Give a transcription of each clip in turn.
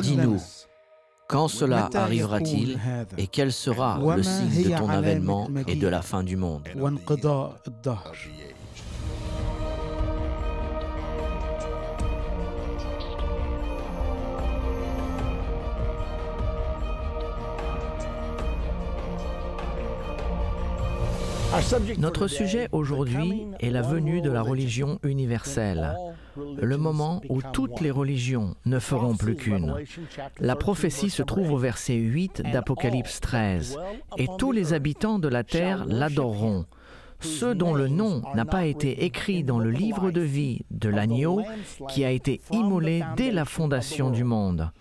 Dis-nous, quand cela arrivera-t-il et quel sera le signe de ton avènement et de la fin du monde? Notre sujet aujourd'hui est la venue de la religion universelle, le moment où toutes les religions ne feront plus qu'une. La prophétie se trouve au verset 8 d'Apocalypse 13. « Et tous les habitants de la terre l'adoreront. Ceux dont le nom n'a pas été écrit dans le livre de vie de l'agneau qui a été immolé dès la fondation du monde. »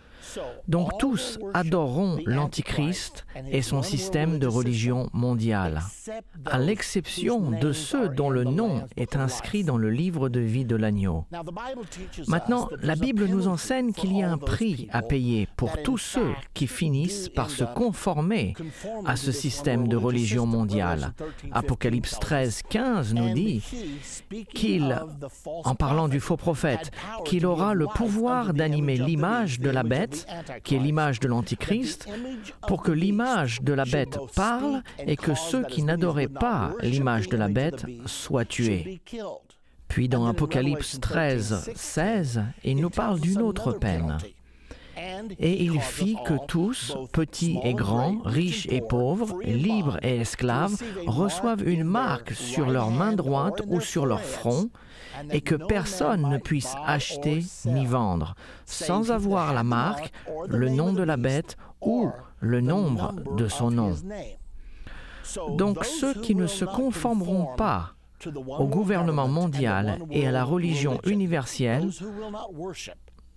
Donc tous adoreront l'Antichrist et son système de religion mondiale, à l'exception de ceux dont le nom est inscrit dans le livre de vie de l'agneau. Maintenant, la Bible nous enseigne qu'il y a un prix à payer pour tous ceux qui finissent par se conformer à ce système de religion mondiale. Apocalypse 13, 15 nous dit qu'il, en parlant du faux prophète, qu'il aura le pouvoir d'animer l'image de la bête, qui est l'image de l'Antichrist, pour que l'image de la bête parle et que ceux qui n'adoraient pas l'image de la bête soient tués. Puis dans Apocalypse 13, 16, il nous parle d'une autre peine. Et il fit que tous, petits et grands, riches et pauvres, libres et esclaves, reçoivent une marque sur leur main droite ou sur leur front, et que personne ne puisse acheter ni vendre, sans avoir la marque, le nom de la bête ou le nombre de son nom. Donc ceux qui ne se conformeront pas au gouvernement mondial et à la religion universelle,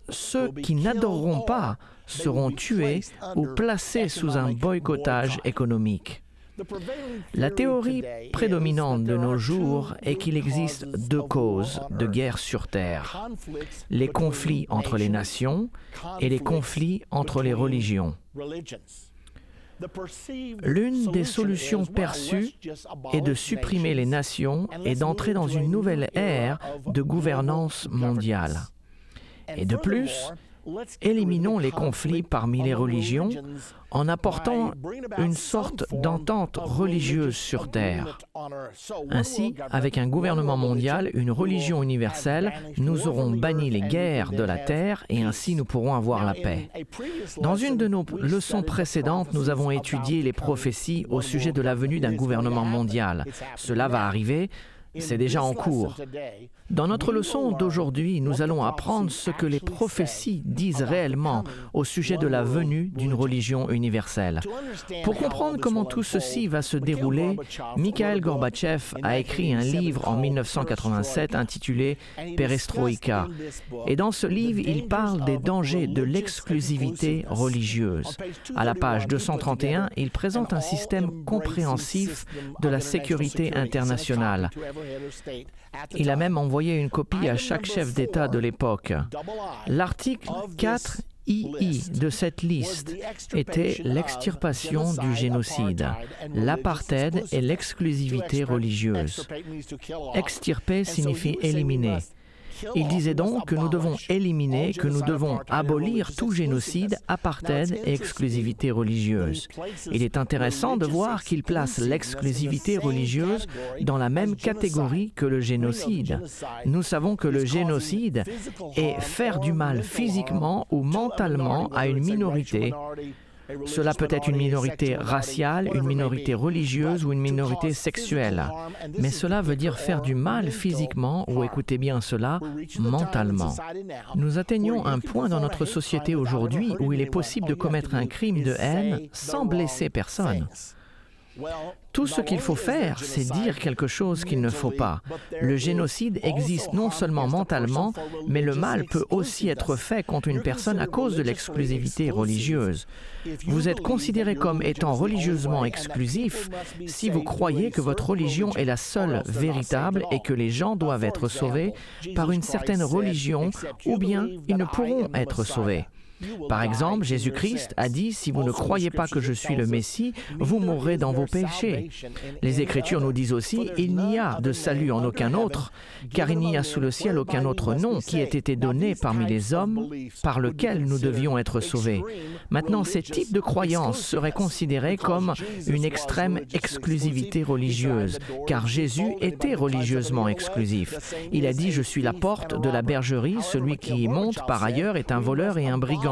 ceux qui n'adoreront pas seront tués ou placés sous un boycottage économique. La théorie prédominante de nos jours est qu'il existe deux causes de guerre sur Terre, les conflits entre les nations et les conflits entre les religions. L'une des solutions perçues est de supprimer les nations et d'entrer dans une nouvelle ère de gouvernance mondiale. Et de plus, éliminons les conflits parmi les religions en apportant une sorte d'entente religieuse sur Terre. Ainsi, avec un gouvernement mondial, une religion universelle, nous aurons banni les guerres de la Terre et ainsi nous pourrons avoir la paix. Dans une de nos leçons précédentes, nous avons étudié les prophéties au sujet de la venue d'un gouvernement mondial. Cela va arriver. C'est déjà en cours. Dans notre leçon d'aujourd'hui, nous allons apprendre ce que les prophéties disent réellement au sujet de la venue d'une religion universelle. Pour comprendre comment tout ceci va se dérouler, Mikhail Gorbatchev a écrit un livre en 1987 intitulé « Perestroïka ». Et dans ce livre, il parle des dangers de l'exclusivité religieuse. À la page 231, il présente un système compréhensif de la sécurité internationale. Il a même envoyé une copie à chaque chef d'État de l'époque. L'article 4 II de cette liste était l'extirpation du génocide, l'apartheid et l'exclusivité religieuse. Extirper signifie éliminer. Il disait donc que nous devons éliminer, que nous devons abolir tout génocide, apartheid et exclusivité religieuse. Il est intéressant de voir qu'il place l'exclusivité religieuse dans la même catégorie que le génocide. Nous savons que le génocide est faire du mal physiquement ou mentalement à une minorité. Cela peut être une minorité raciale, une minorité religieuse ou une minorité sexuelle. Mais cela veut dire faire du mal physiquement ou, écoutez bien cela, mentalement. Nous atteignons un point dans notre société aujourd'hui où il est possible de commettre un crime de haine sans blesser personne. Tout ce qu'il faut faire, c'est dire quelque chose qu'il ne faut pas. Le génocide existe non seulement mentalement, mais le mal peut aussi être fait contre une personne à cause de l'exclusivité religieuse. Vous êtes considéré comme étant religieusement exclusif si vous croyez que votre religion est la seule véritable et que les gens doivent être sauvés par une certaine religion ou bien ils ne pourront être sauvés. Par exemple, Jésus-Christ a dit « Si vous ne croyez pas que je suis le Messie, vous mourrez dans vos péchés ». Les Écritures nous disent aussi « Il n'y a de salut en aucun autre, car il n'y a sous le ciel aucun autre nom qui ait été donné parmi les hommes par lequel nous devions être sauvés ». Maintenant, ces types de croyances seraient considérés comme une extrême exclusivité religieuse, car Jésus était religieusement exclusif. Il a dit « Je suis la porte de la bergerie, celui qui y monte par ailleurs est un voleur et un brigand ».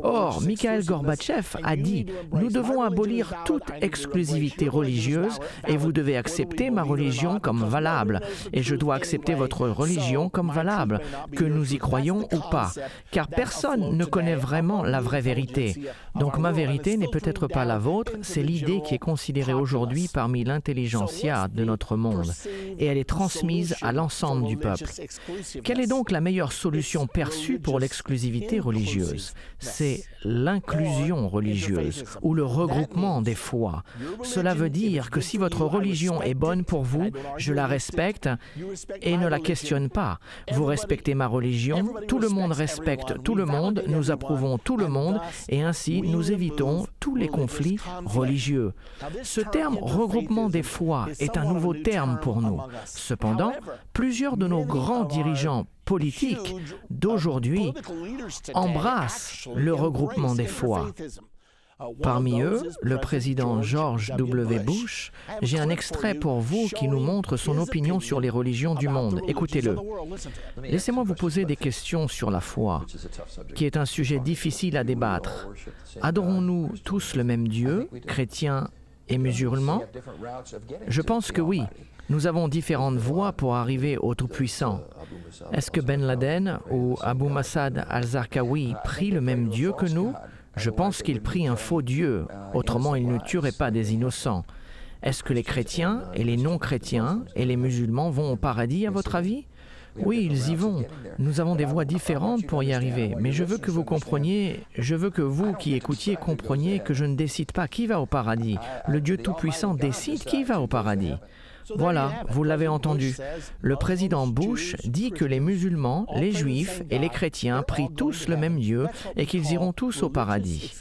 Or, Mikhaïl Gorbatchev a dit « Nous devons abolir toute exclusivité religieuse et vous devez accepter ma religion comme valable et je dois accepter votre religion comme valable, que nous y croyons ou pas, car personne ne connaît vraiment la vraie vérité. Donc ma vérité n'est peut-être pas la vôtre, c'est l'idée qui est considérée aujourd'hui parmi l'intelligentsia de notre monde et elle est transmise à l'ensemble du peuple. Quelle est donc la meilleure solution perçue pour l'exclusivité religieuse ? C'est l'inclusion religieuse ou le regroupement des foi. Cela veut dire que si votre religion est bonne pour vous, je la respecte et ne la questionne pas. Vous respectez ma religion, tout le monde respecte tout le monde, nous approuvons tout le monde et ainsi nous évitons tous les conflits religieux. Ce terme « regroupement des foi » est un nouveau terme pour nous. Cependant, plusieurs de nos grands dirigeants politiques d'aujourd'hui embrassent le regroupement des foi. Parmi eux, le président George W. Bush, j'ai un extrait pour vous qui nous montre son opinion sur les religions du monde. Écoutez-le. Laissez-moi vous poser des questions sur la foi, qui est un sujet difficile à débattre. Adorons-nous tous le même Dieu, chrétiens et musulmans? Je pense que oui. Nous avons différentes voies pour arriver au Tout-Puissant. Est-ce que Ben Laden ou Abu Massad al-Zarqawi prient le même Dieu que nous? Je pense qu'ils prient un faux Dieu, autrement ils ne tueraient pas des innocents. Est-ce que les chrétiens et les non-chrétiens et les musulmans vont au paradis à votre avis? Oui, ils y vont. Nous avons des voies différentes pour y arriver, mais je veux que vous compreniez, je veux que vous qui écoutiez compreniez que je ne décide pas qui va au paradis. Le Dieu Tout-Puissant décide qui va au paradis. Voilà, vous l'avez entendu. Le président Bush dit que les musulmans, les juifs et les chrétiens prient tous le même Dieu et qu'ils iront tous au paradis.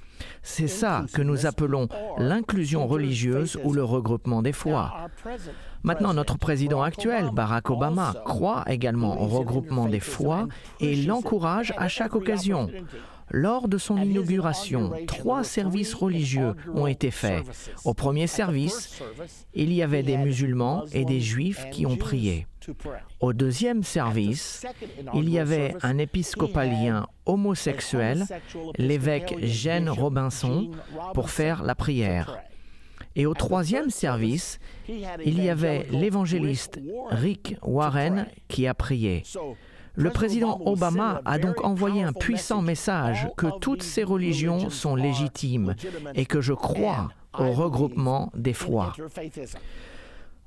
C'est ça que nous appelons l'inclusion religieuse ou le regroupement des foi. Maintenant, notre président actuel, Barack Obama, croit également au regroupement des foi et l'encourage à chaque occasion. Lors de son inauguration, 3 services religieux ont été faits. Au premier service, il y avait des musulmans et des juifs qui ont prié. Au deuxième service, il y avait un épiscopalien homosexuel, l'évêque Gene Robinson, pour faire la prière. Et au troisième service, il y avait l'évangéliste Rick Warren qui a prié. Le président Obama a donc envoyé un puissant message que toutes ces religions sont légitimes et que je crois au regroupement des foi.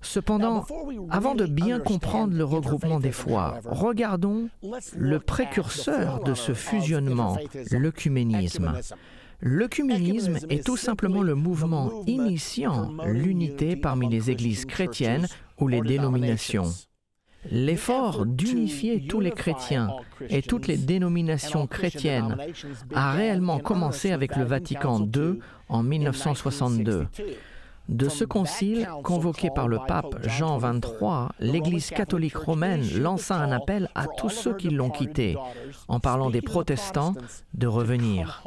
Cependant, avant de bien comprendre le regroupement des foi, regardons le précurseur de ce fusionnement, l'œcuménisme. L'œcuménisme est tout simplement le mouvement initiant l'unité parmi les églises chrétiennes ou les dénominations. L'effort d'unifier tous les chrétiens et toutes les dénominations chrétiennes a réellement commencé avec le Vatican II en 1962. De ce concile, convoqué par le pape Jean XXIII, l'Église catholique romaine lança un appel à tous ceux qui l'ont quitté, en parlant des protestants, de revenir.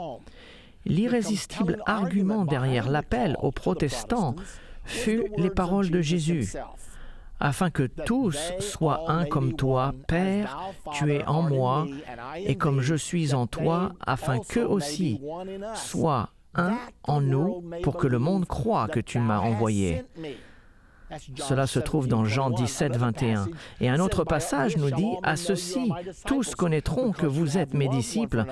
L'irrésistible argument derrière l'appel aux protestants fut les paroles de Jésus. Afin que tous soient un comme toi, Père, tu es en moi, et comme je suis en toi, afin qu'eux aussi soient un en nous, pour que le monde croie que tu m'as envoyé. Cela se trouve dans Jean 17, 21. Et un autre passage nous dit « À ceci, tous connaîtront que vous êtes mes disciples,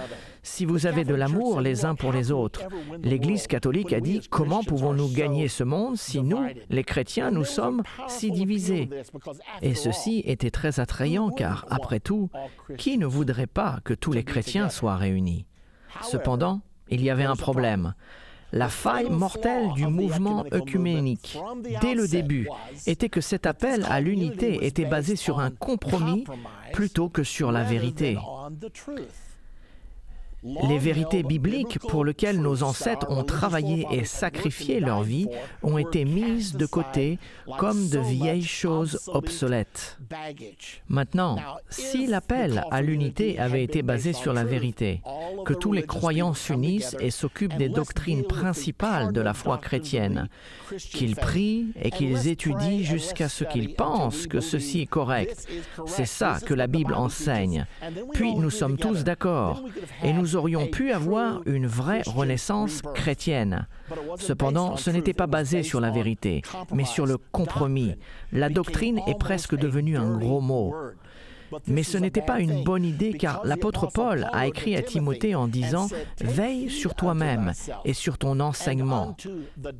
si vous avez de l'amour les uns pour les autres. » L'Église catholique a dit « Comment pouvons-nous gagner ce monde si nous, les chrétiens, nous sommes si divisés ?» Et ceci était très attrayant car, après tout, qui ne voudrait pas que tous les chrétiens soient réunis? Cependant, il y avait un problème. La faille mortelle du mouvement œcuménique, dès le début, était que cet appel à l'unité était basé sur un compromis plutôt que sur la vérité. Les vérités bibliques pour lesquelles nos ancêtres ont travaillé et sacrifié leur vie ont été mises de côté comme de vieilles choses obsolètes. Maintenant, si l'appel à l'unité avait été basé sur la vérité, que tous les croyants s'unissent et s'occupent des doctrines principales de la foi chrétienne, qu'ils prient et qu'ils étudient jusqu'à ce qu'ils pensent que ceci est correct, c'est ça que la Bible enseigne. Puis nous sommes tous d'accord et nous aurions pu avoir une vraie renaissance chrétienne. Cependant, ce n'était pas basé sur la vérité, mais sur le compromis. La doctrine est presque devenue un gros mot. Mais ce n'était pas une bonne idée car l'apôtre Paul a écrit à Timothée en disant « Veille sur toi-même et sur ton enseignement.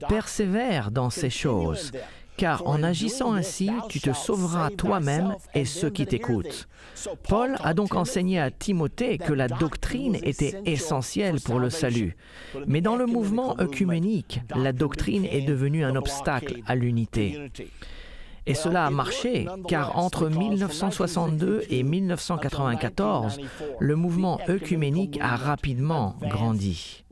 Persévère dans ces choses. » Car en agissant ainsi, tu te sauveras toi-même et ceux qui t'écoutent. Paul a donc enseigné à Timothée que la doctrine était essentielle pour le salut. Mais dans le mouvement œcuménique, la doctrine est devenue un obstacle à l'unité. Et cela a marché, car entre 1962 et 1994, le mouvement œcuménique a rapidement grandi.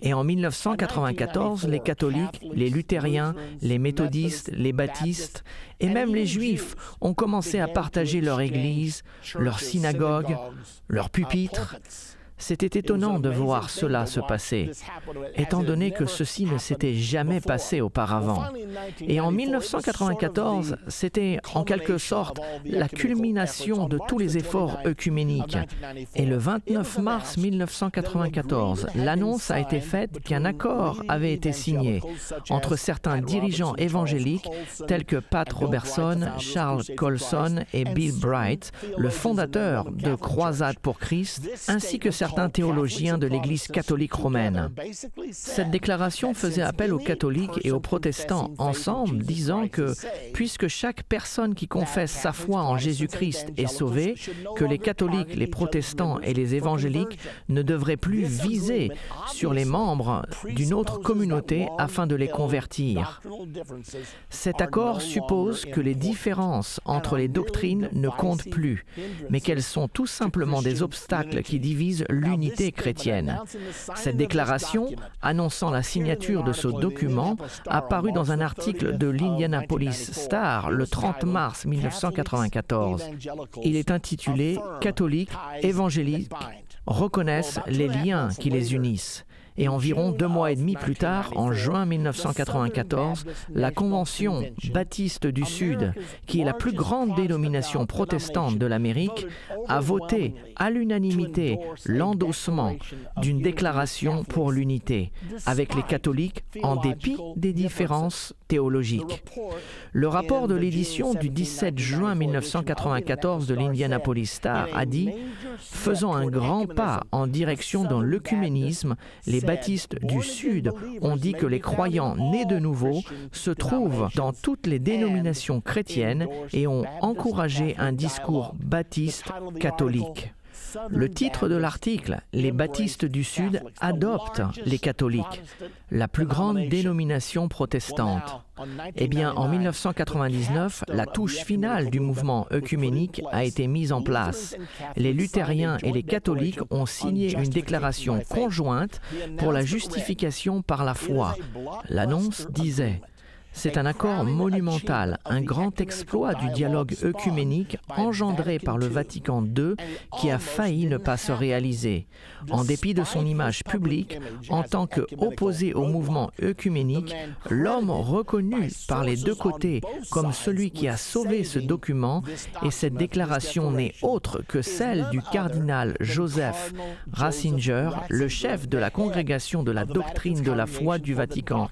Et en 1994, les catholiques, les luthériens, les méthodistes, les baptistes et même les juifs ont commencé à partager leur église, leur synagogue, leur pupitre. C'était étonnant de voir cela se passer, étant donné que ceci ne s'était jamais passé auparavant. Et en 1994, c'était en quelque sorte la culmination de tous les efforts œcuméniques. Et le 29 mars 1994, l'annonce a été faite qu'un accord avait été signé entre certains dirigeants évangéliques tels que Pat Robertson, Charles Colson et Bill Bright, le fondateur de Croisade pour Christ, ainsi que certains théologiens de l'Église catholique romaine. Cette déclaration faisait appel aux catholiques et aux protestants ensemble, disant que, puisque chaque personne qui confesse sa foi en Jésus-Christ est sauvée, que les catholiques, les protestants et les évangéliques ne devraient plus viser sur les membres d'une autre communauté afin de les convertir. Cet accord suppose que les différences entre les doctrines ne comptent plus, mais qu'elles sont tout simplement des obstacles qui divisent l'unité chrétienne. Cette déclaration, annonçant la signature de ce document, a paru dans un article de l'Indianapolis Star le 30 mars 1994. Il est intitulé « Catholiques, évangéliques reconnaissent les liens qui les unissent ». Et environ 2 mois et demi plus tard, en juin 1994, la Convention baptiste du Sud, qui est la plus grande dénomination protestante de l'Amérique, a voté à l'unanimité l'endossement d'une déclaration pour l'unité avec les catholiques en dépit des différences théologiques. Le rapport de l'édition du 17 juin 1994 de l'Indianapolis Star a dit « Faisant un grand pas en direction dans l'œcuménisme, les baptistes du Sud ont dit que les croyants nés de nouveau se trouvent dans toutes les dénominations chrétiennes et ont encouragé un discours baptiste catholique. » Le titre de l'article, « Les baptistes du Sud adoptent les catholiques, la plus grande dénomination protestante ». Eh bien, en 1999, la touche finale du mouvement œcuménique a été mise en place. Les luthériens et les catholiques ont signé une déclaration conjointe pour la justification par la foi. L'annonce disait: c'est un accord monumental, un grand exploit du dialogue œcuménique engendré par le Vatican II qui a failli ne pas se réaliser. En dépit de son image publique, en tant qu'opposé au mouvement œcuménique, l'homme reconnu par les deux côtés comme celui qui a sauvé ce document, et cette déclaration n'est autre que celle du cardinal Joseph Ratzinger, le chef de la congrégation de la doctrine de la foi du Vatican.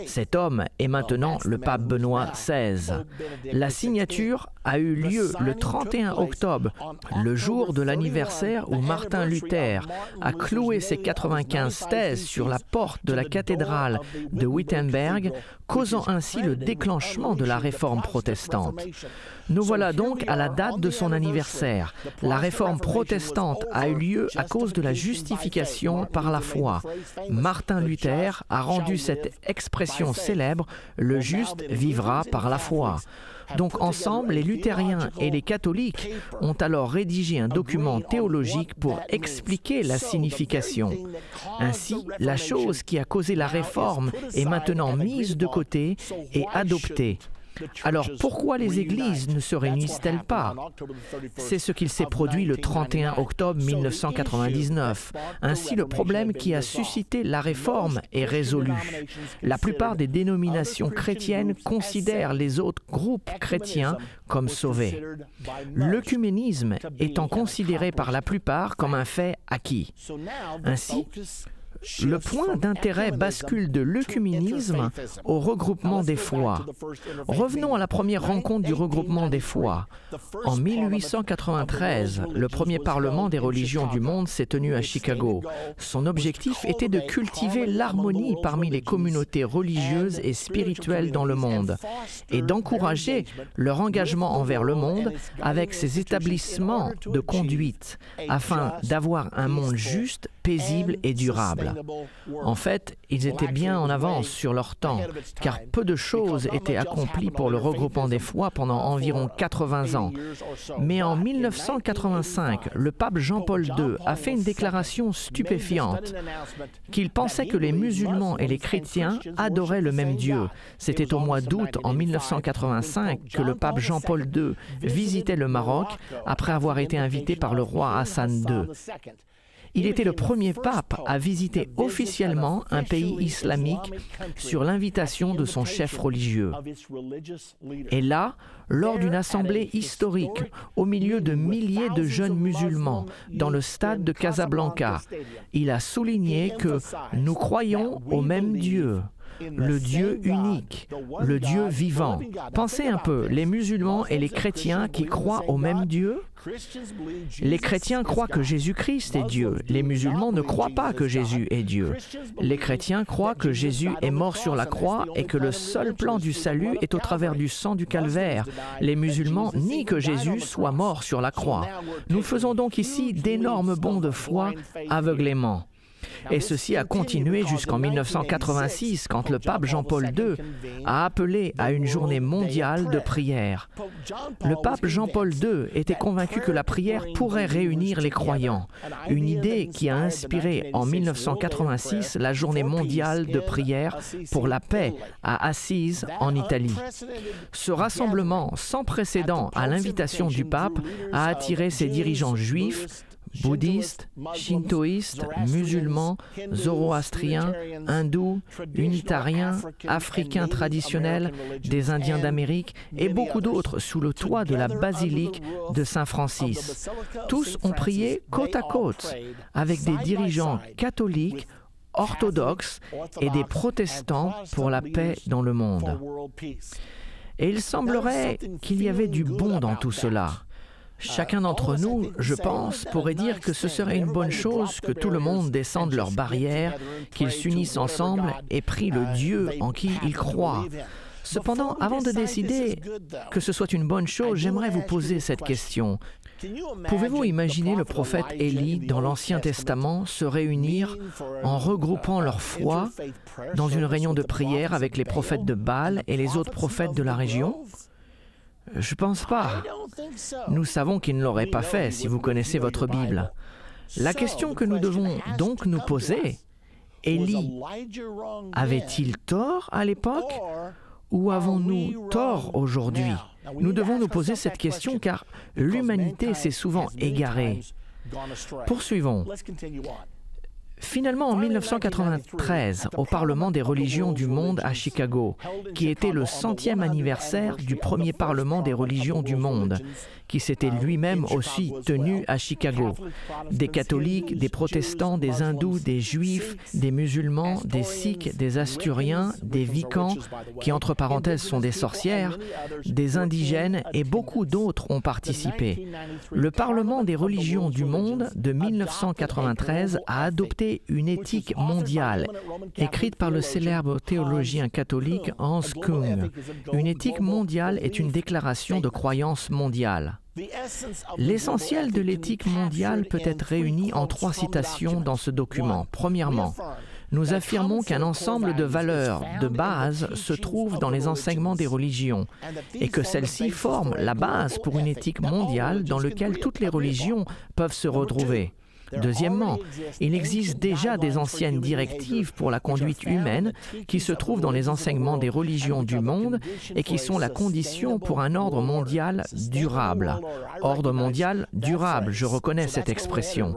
Cet homme est maintenant maintenant le pape Benoît XVI. La signature a eu lieu le 31 octobre, le jour de l'anniversaire où Martin Luther a cloué ses 95 thèses sur la porte de la cathédrale de Wittenberg, causant ainsi le déclenchement de la réforme protestante. Nous voilà donc à la date de son anniversaire. La réforme protestante a eu lieu à cause de la justification par la foi. Martin Luther a rendu cette expression célèbre « le juste vivra par la foi ». Donc ensemble, les luthériens et les catholiques ont alors rédigé un document théologique pour expliquer la signification. Ainsi, la chose qui a causé la réforme est maintenant mise de côté et adoptée. Alors pourquoi les églises ne se réunissent-elles pas? C'est ce qu'il s'est produit le 31 octobre 1999. Ainsi, le problème qui a suscité la réforme est résolu. La plupart des dénominations chrétiennes considèrent les autres groupes chrétiens comme sauvés. L'œcuménisme étant considéré par la plupart comme un fait acquis. Ainsi, le point d'intérêt bascule de l'œcuménisme au regroupement des foi. Revenons à la première rencontre du regroupement des foi. En 1893, le premier parlement des religions du monde s'est tenu à Chicago. Son objectif était de cultiver l'harmonie parmi les communautés religieuses et spirituelles dans le monde et d'encourager leur engagement envers le monde avec ses établissements de conduite afin d'avoir un monde juste, paisible et durable. En fait, ils étaient bien en avance sur leur temps, car peu de choses étaient accomplies pour le regroupement des foi pendant environ 80 ans. Mais en 1985, le pape Jean-Paul II a fait une déclaration stupéfiante, qu'il pensait que les musulmans et les chrétiens adoraient le même Dieu. C'était au mois d'août en 1985 que le pape Jean-Paul II visitait le Maroc après avoir été invité par le roi Hassan II. Il était le premier pape à visiter officiellement un pays islamique sur l'invitation de son chef religieux. Et là, lors d'une assemblée historique, au milieu de milliers de jeunes musulmans, dans le stade de Casablanca, il a souligné que nous croyons au même Dieu. Le Dieu unique, le Dieu vivant. Pensez un peu, les musulmans et les chrétiens qui croient au même Dieu. Les chrétiens croient que Jésus-Christ est Dieu. Les musulmans ne croient pas que Jésus est Dieu. Les chrétiens croient que Jésus est mort sur la croix et que le seul plan du salut est au travers du sang du calvaire. Les musulmans nient que Jésus soit mort sur la croix. Nous faisons donc ici d'énormes bonds de foi aveuglément. Et ceci a continué jusqu'en 1986, quand le pape Jean-Paul II a appelé à une journée mondiale de prière. Le pape Jean-Paul II était convaincu que la prière pourrait réunir les croyants, une idée qui a inspiré en 1986 la journée mondiale de prière pour la paix à Assise en Italie. Ce rassemblement sans précédent à l'invitation du pape a attiré ses dirigeants juifs, bouddhistes, shintoïstes, musulmans, zoroastriens, hindous, unitariens, africains traditionnels, des Indiens d'Amérique et beaucoup d'autres sous le toit de la basilique de Saint-Francis. Tous ont prié côte à côte avec des dirigeants catholiques, orthodoxes et des protestants pour la paix dans le monde. Et il semblerait qu'il y avait du bon dans tout cela. Chacun d'entre nous, je pense, pourrait dire que ce serait une bonne chose que tout le monde descende leurs barrières, qu'ils s'unissent ensemble et prient le Dieu en qui ils croient. Cependant, avant de décider que ce soit une bonne chose, j'aimerais vous poser cette question. Pouvez-vous imaginer le prophète Élie dans l'Ancien Testament se réunir en regroupant leur foi dans une réunion de prière avec les prophètes de Baal et les autres prophètes de la région? Je pense pas. Nous savons qu'il ne l'aurait pas fait si vous connaissez votre Bible. La question que nous devons donc nous poser, Élie avait-il tort à l'époque ou avons-nous tort aujourd'hui? Nous devons nous poser cette question car l'humanité s'est souvent égarée. Poursuivons. Finalement, en 1993, au Parlement des religions du monde à Chicago, qui était le 100e anniversaire du premier Parlement des religions du monde, qui s'était lui-même aussi tenu à Chicago. Des catholiques, des protestants, des hindous, des juifs, des musulmans, des sikhs, des asturiens, des vicans, qui entre parenthèses sont des sorcières, des indigènes et beaucoup d'autres ont participé. Le Parlement des religions du monde de 1993 a adopté une éthique mondiale, écrite par le célèbre théologien catholique Hans Kung. Une éthique mondiale est une déclaration de croyance mondiale. L'essentiel de l'éthique mondiale peut être réuni en 3 citations dans ce document. Premièrement, nous affirmons qu'un ensemble de valeurs de base se trouve dans les enseignements des religions et que celles-ci forment la base pour une éthique mondiale dans laquelle toutes les religions peuvent se retrouver. Deuxièmement, il existe déjà des anciennes directives pour la conduite humaine qui se trouvent dans les enseignements des religions du monde et qui sont la condition pour un ordre mondial durable. Ordre mondial durable, je reconnais cette expression.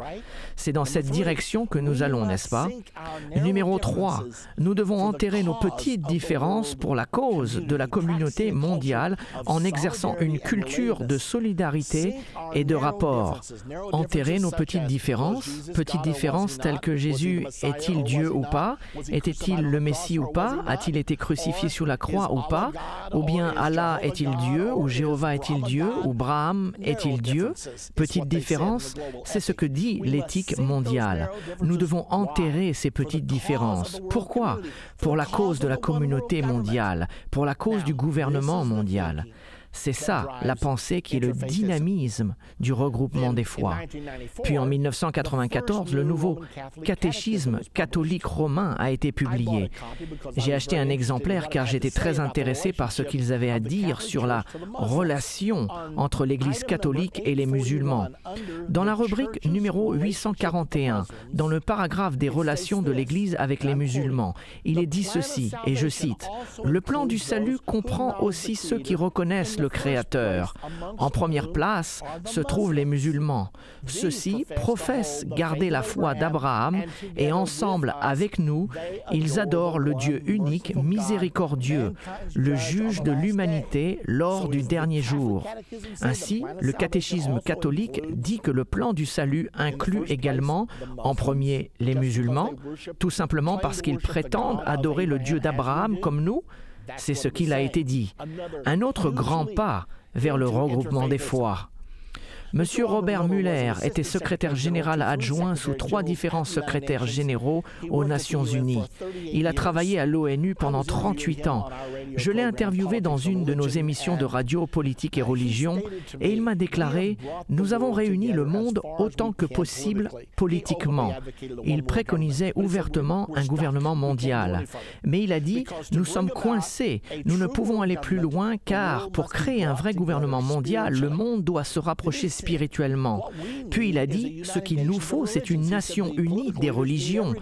C'est dans cette direction que nous allons, n'est-ce pas? Numéro 3, nous devons enterrer nos petites différences pour la cause de la communauté mondiale en exerçant une culture de solidarité et de rapport. Enterrer nos petites différences telles que Jésus est-il Dieu ou pas? Était-il le Messie ou pas? A-t-il été crucifié sur la croix ou pas? Ou bien Allah est-il Dieu? Ou Jéhovah est-il Dieu? Ou Braham est-il Dieu? Petites différences, c'est ce que dit l'éthique mondiale. Nous devons enterrer ces petites différences. Pourquoi? Pour la cause de la communauté mondiale, pour la cause du gouvernement mondial. C'est ça, la pensée qui est le dynamisme du regroupement des foi. Puis en 1994, le nouveau catéchisme catholique romain a été publié. J'ai acheté un exemplaire car j'étais très intéressé par ce qu'ils avaient à dire sur la relation entre l'Église catholique et les musulmans. Dans la rubrique numéro 841, dans le paragraphe des relations de l'Église avec les musulmans, il est dit ceci, et je cite, « Le plan du salut comprend aussi ceux qui reconnaissent le Créateur. En première place se trouvent les musulmans. Ceux-ci professent garder la foi d'Abraham et ensemble avec nous, ils adorent le Dieu unique, miséricordieux, le juge de l'humanité lors du dernier jour. Ainsi, le catéchisme catholique dit que le plan du salut inclut également, en premier, les musulmans, tout simplement parce qu'ils prétendent adorer le Dieu d'Abraham comme nous. C'est ce qu'il a été dit. Un autre grand pas vers le regroupement des foi. Monsieur Robert Muller était secrétaire général adjoint sous 3 différents secrétaires généraux aux Nations Unies. Il a travaillé à l'ONU pendant 38 ans. Je l'ai interviewé dans une de nos émissions de radio Politique et Religion et il m'a déclaré « Nous avons réuni le monde autant que possible politiquement ». Il préconisait ouvertement un gouvernement mondial. Mais il a dit « Nous sommes coincés, nous ne pouvons aller plus loin car pour créer un vrai gouvernement mondial, le monde doit se rapprocher spirituellement. » Puis il a dit, ce qu'il nous faut, c'est une nation unie des religions.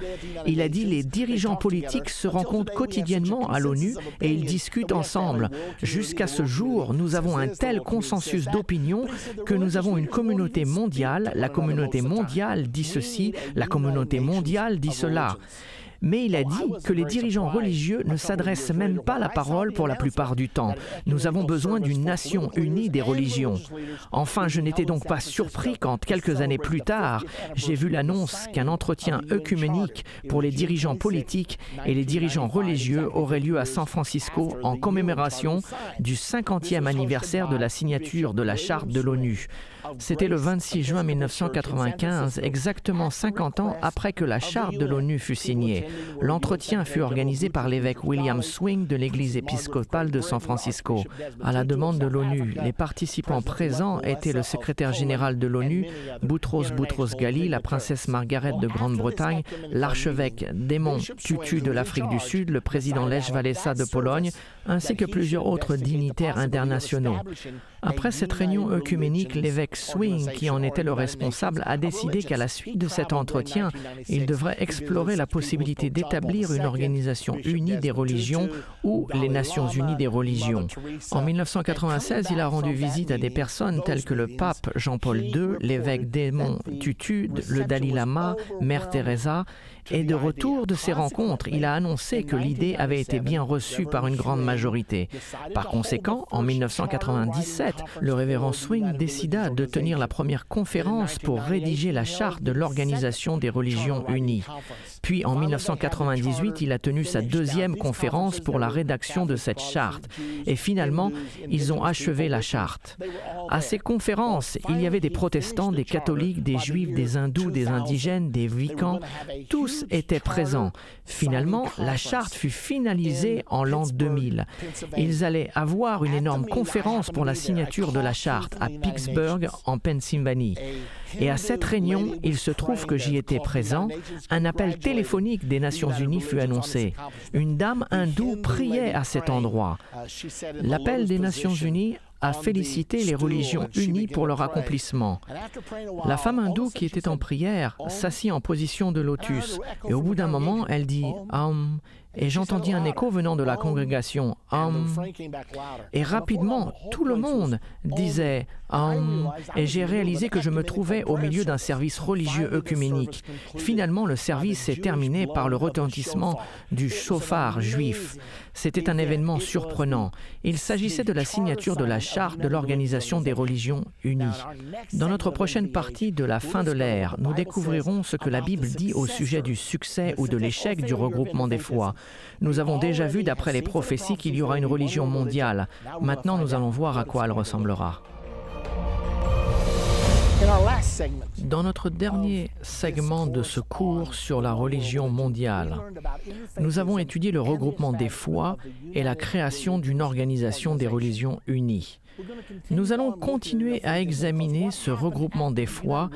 Il a dit, les dirigeants politiques se rencontrent quotidiennement à l'ONU et ils discutent ensemble. Jusqu'à ce jour, nous avons un tel consensus d'opinion que nous avons une communauté mondiale. La communauté mondiale dit ceci, la communauté mondiale dit cela. Mais il a dit que les dirigeants religieux ne s'adressent même pas la parole pour la plupart du temps. Nous avons besoin d'une nation unie des religions. Enfin, je n'étais donc pas surpris quand, quelques années plus tard, j'ai vu l'annonce qu'un entretien œcuménique pour les dirigeants politiques et les dirigeants religieux aurait lieu à San Francisco en commémoration du 50e anniversaire de la signature de la Charte de l'ONU. C'était le 26 juin 1995, exactement 50 ans après que la Charte de l'ONU fut signée. L'entretien fut organisé par l'évêque William Swing de l'Église épiscopale de San Francisco. À la demande de l'ONU, les participants présents étaient le secrétaire général de l'ONU, Boutros Boutros-Ghali, la princesse Margaret de Grande-Bretagne, l'archevêque Desmond Tutu de l'Afrique du Sud, le président Lech Walesa de Pologne, ainsi que plusieurs autres dignitaires internationaux. Après cette réunion œcuménique, l'évêque Swing, qui en était le responsable, a décidé qu'à la suite de cet entretien, il devrait explorer la possibilité possibilité d'établir une organisation unie des religions ou les Nations unies des religions. En 1996, il a rendu visite à des personnes telles que le pape Jean-Paul II, l'évêque Desmond Tutu, le Dalai Lama, Mère Teresa, et de retour de ces rencontres, il a annoncé que l'idée avait été bien reçue par une grande majorité. Par conséquent, en 1997, le révérend Swing décida de tenir la première conférence pour rédiger la charte de l'Organisation des religions unies. Puis en 1998, il a tenu sa deuxième conférence pour la rédaction de cette charte. Et finalement, ils ont achevé la charte. À ces conférences, il y avait des protestants, des catholiques, des juifs, des hindous, des indigènes, des wiccans. Tous étaient présents. Finalement, la charte fut finalisée en l'an 2000. Ils allaient avoir une énorme conférence pour la signature de la charte à Pittsburgh, en Pennsylvanie. Et à cette réunion, il se trouve que j'y étais présent, un appel téléphonique des Nations Unies fut annoncé. Une dame hindoue priait à cet endroit. L'appel des Nations Unies a félicité les religions unies pour leur accomplissement. La femme hindoue qui était en prière s'assit en position de lotus et au bout d'un moment, elle dit « Om ». Et j'entendis un écho venant de la congrégation « Om ». Et rapidement, tout le monde disait « Om ». Et j'ai réalisé que je me trouvais au milieu d'un service religieux œcuménique. Finalement, le service s'est terminé par le retentissement du chauffard juif. C'était un événement surprenant. Il s'agissait de la signature de la charte de l'Organisation des religions unies. Dans notre prochaine partie de la fin de l'ère, nous découvrirons ce que la Bible dit au sujet du succès ou de l'échec du regroupement des foi. Nous avons déjà vu d'après les prophéties qu'il y aura une religion mondiale. Maintenant, nous allons voir à quoi elle ressemblera. Dans notre dernier segment de ce cours sur la religion mondiale, nous avons étudié le regroupement des foi et la création d'une organisation des religions unies. Nous allons continuer à examiner ce regroupement des foi,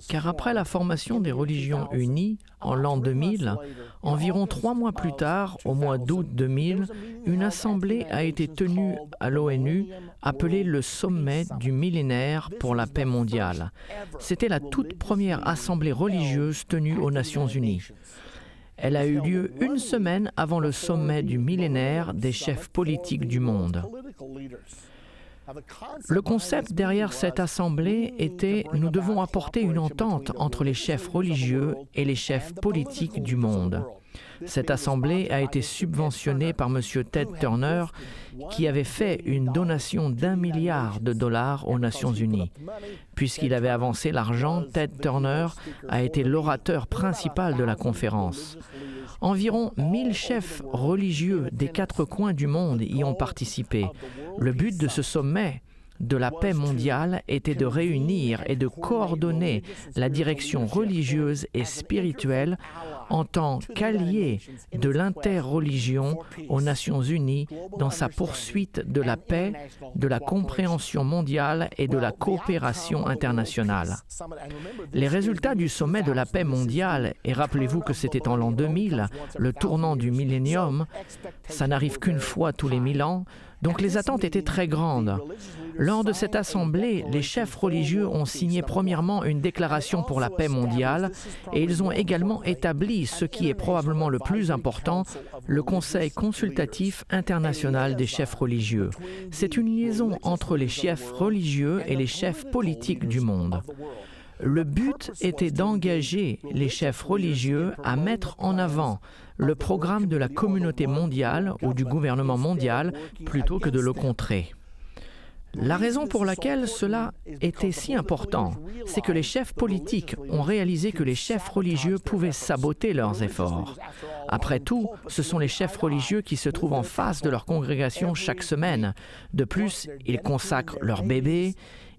car après la formation des religions unies en l'an 2000, environ 3 mois plus tard, au mois d'août 2000, une assemblée a été tenue à l'ONU appelée le Sommet du millénaire pour la paix mondiale. C'était la toute première assemblée religieuse tenue aux Nations Unies. Elle a eu lieu une semaine avant le sommet du millénaire des chefs politiques du monde. Le concept derrière cette assemblée était « Nous devons apporter une entente entre les chefs religieux et les chefs politiques du monde ». Cette assemblée a été subventionnée par M. Ted Turner, qui avait fait une donation d'1 milliard de dollars aux Nations Unies. Puisqu'il avait avancé l'argent, Ted Turner a été l'orateur principal de la conférence. Environ 1000 chefs religieux des 4 coins du monde y ont participé. Le but de ce sommet de la paix mondiale était de réunir et de coordonner la direction religieuse et spirituelle en tant qu'allié de l'interreligion aux Nations Unies dans sa poursuite de la paix, de la compréhension mondiale et de la coopération internationale. Les résultats du sommet de la paix mondiale, et rappelez-vous que c'était en l'an 2000, le tournant du millénium, ça n'arrive qu'une fois tous les 1000 ans, donc les attentes étaient très grandes. Lors de cette assemblée, les chefs religieux ont signé premièrement une déclaration pour la paix mondiale et ils ont également établi ce qui est probablement le plus important, le Conseil consultatif international des chefs religieux. C'est une liaison entre les chefs religieux et les chefs politiques du monde. Le but était d'engager les chefs religieux à mettre en avant le programme de la communauté mondiale ou du gouvernement mondial plutôt que de le contrer. La raison pour laquelle cela était si important, c'est que les chefs politiques ont réalisé que les chefs religieux pouvaient saboter leurs efforts. Après tout, ce sont les chefs religieux qui se trouvent en face de leur congrégation chaque semaine. De plus, ils consacrent leurs bébés,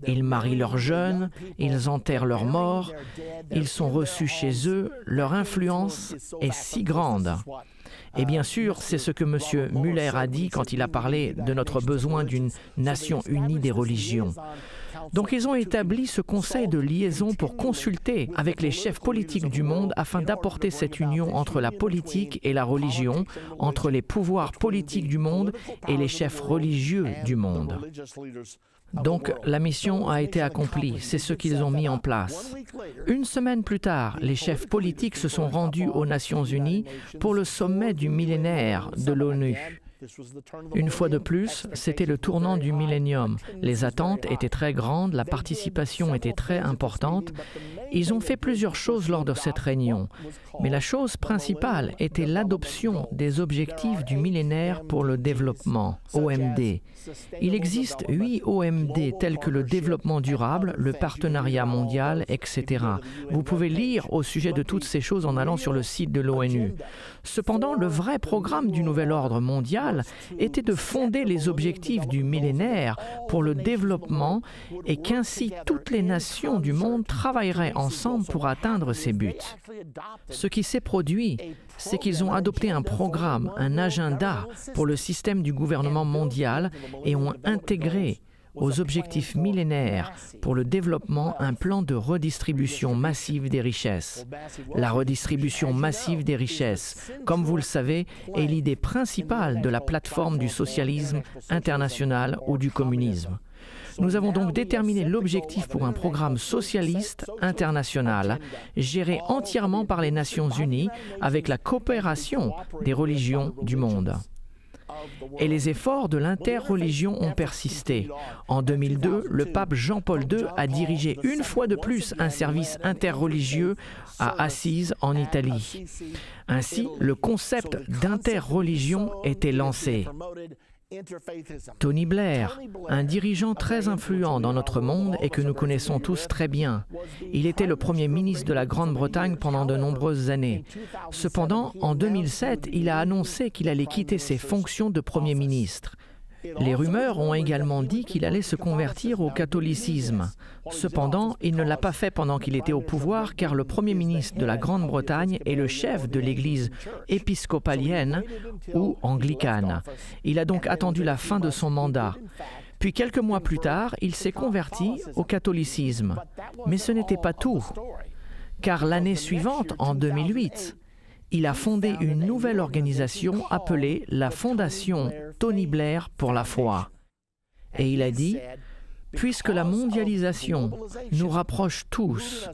ils marient leurs jeunes, ils enterrent leurs morts, ils sont reçus chez eux, leur influence est si grande. Et bien sûr, c'est ce que M. Muller a dit quand il a parlé de notre besoin d'une nation unie des religions. Donc ils ont établi ce conseil de liaison pour consulter avec les chefs politiques du monde afin d'apporter cette union entre la politique et la religion, entre les pouvoirs politiques du monde et les chefs religieux du monde. Donc, la mission a été accomplie, c'est ce qu'ils ont mis en place. Une semaine plus tard, les chefs politiques se sont rendus aux Nations Unies pour le sommet du millénaire de l'ONU. Une fois de plus, c'était le tournant du millénium. Les attentes étaient très grandes, la participation était très importante. Ils ont fait plusieurs choses lors de cette réunion, mais la chose principale était l'adoption des objectifs du millénaire pour le développement, OMD. Il existe 8 OMD tels que le développement durable, le partenariat mondial, etc. Vous pouvez lire au sujet de toutes ces choses en allant sur le site de l'ONU. Cependant, le vrai programme du nouvel ordre mondial était de fonder les objectifs du millénaire pour le développement et qu'ainsi toutes les nations du monde travailleraient ensemble pour atteindre ces buts. Ce qui s'est produit, c'est qu'ils ont adopté un programme, un agenda pour le système du gouvernement mondial et ont intégré aux objectifs millénaires pour le développement un plan de redistribution massive des richesses. La redistribution massive des richesses, comme vous le savez, est l'idée principale de la plateforme du socialisme international ou du communisme. Nous avons donc déterminé l'objectif pour un programme socialiste international, géré entièrement par les Nations Unies avec la coopération des religions du monde. Et les efforts de l'interreligion ont persisté. En 2002, le pape Jean-Paul II a dirigé une fois de plus un service interreligieux à Assise, en Italie. Ainsi, le concept d'interreligion était lancé. Tony Blair, un dirigeant très influent dans notre monde et que nous connaissons tous très bien. Il était le premier ministre de la Grande-Bretagne pendant de nombreuses années. Cependant, en 2007, il a annoncé qu'il allait quitter ses fonctions de premier ministre. Les rumeurs ont également dit qu'il allait se convertir au catholicisme. Cependant, il ne l'a pas fait pendant qu'il était au pouvoir car le Premier ministre de la Grande-Bretagne est le chef de l'Église épiscopalienne ou anglicane. Il a donc attendu la fin de son mandat. Puis quelques mois plus tard, il s'est converti au catholicisme. Mais ce n'était pas tout, car l'année suivante, en 2008, il a fondé une nouvelle organisation appelée la Fondation Tony Blair pour la foi. Et il a dit, « Puisque la mondialisation nous rapproche tous,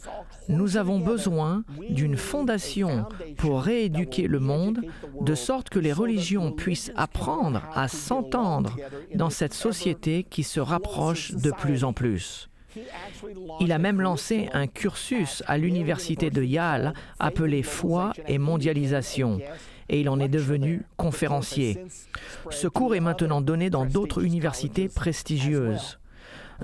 nous avons besoin d'une fondation pour rééduquer le monde, de sorte que les religions puissent apprendre à s'entendre dans cette société qui se rapproche de plus en plus. » Il a même lancé un cursus à l'université de Yale appelé Foi et mondialisation et il en est devenu conférencier. Ce cours est maintenant donné dans d'autres universités prestigieuses.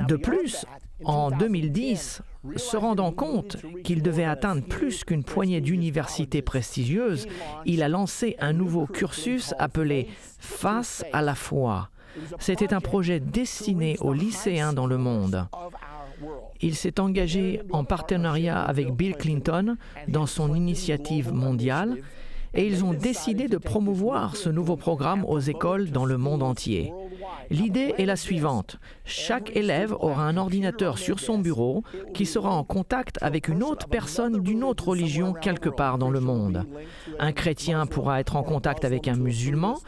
De plus, en 2010, se rendant compte qu'il devait atteindre plus qu'une poignée d'universités prestigieuses, il a lancé un nouveau cursus appelé Face à la foi. C'était un projet destiné aux lycéens dans le monde. Il s'est engagé en partenariat avec Bill Clinton dans son initiative mondiale et ils ont décidé de promouvoir ce nouveau programme aux écoles dans le monde entier. L'idée est la suivante. Chaque élève aura un ordinateur sur son bureau qui sera en contact avec une autre personne d'une autre religion quelque part dans le monde. Un chrétien pourra être en contact avec un musulman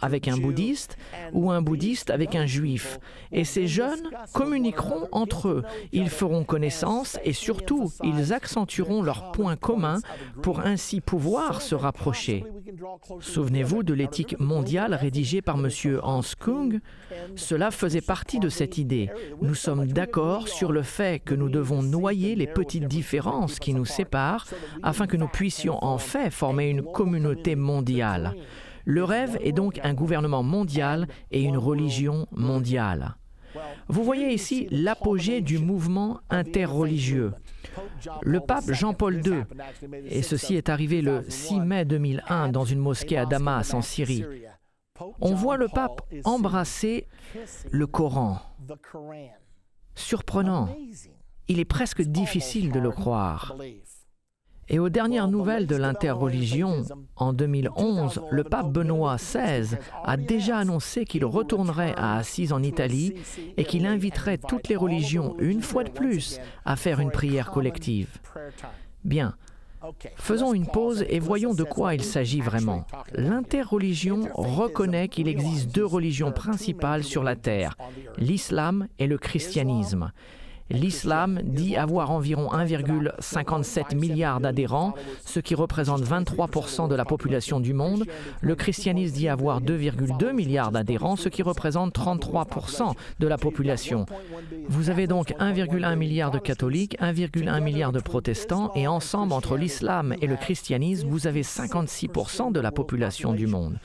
avec un bouddhiste ou un bouddhiste avec un juif. Et ces jeunes communiqueront entre eux. Ils feront connaissance et surtout, ils accentueront leurs points communs pour ainsi pouvoir se rapprocher. Souvenez-vous de l'éthique mondiale rédigée par M. Hans Kung. Cela faisait partie de cette idée. Nous sommes d'accord sur le fait que nous devons noyer les petites différences qui nous séparent afin que nous puissions en fait former une communauté mondiale. Le rêve est donc un gouvernement mondial et une religion mondiale. Vous voyez ici l'apogée du mouvement interreligieux. Le pape Jean-Paul II, et ceci est arrivé le 6 mai 2001 dans une mosquée à Damas en Syrie, on voit le pape embrasser le Coran. Surprenant. Il est presque difficile de le croire. Et aux dernières nouvelles de l'interreligion, en 2011, le pape Benoît XVI a déjà annoncé qu'il retournerait à Assise en Italie et qu'il inviterait toutes les religions, une fois de plus, à faire une prière collective. Bien, faisons une pause et voyons de quoi il s'agit vraiment. L'interreligion reconnaît qu'il existe deux religions principales sur la terre, l'islam et le christianisme. L'islam dit avoir environ 1,57 milliard d'adhérents, ce qui représente 23% de la population du monde. Le christianisme dit avoir 2,2 milliards d'adhérents, ce qui représente 33% de la population. Vous avez donc 1,1 milliard de catholiques, 1,1 milliard de protestants, et ensemble, entre l'islam et le christianisme, vous avez 56% de la population du monde.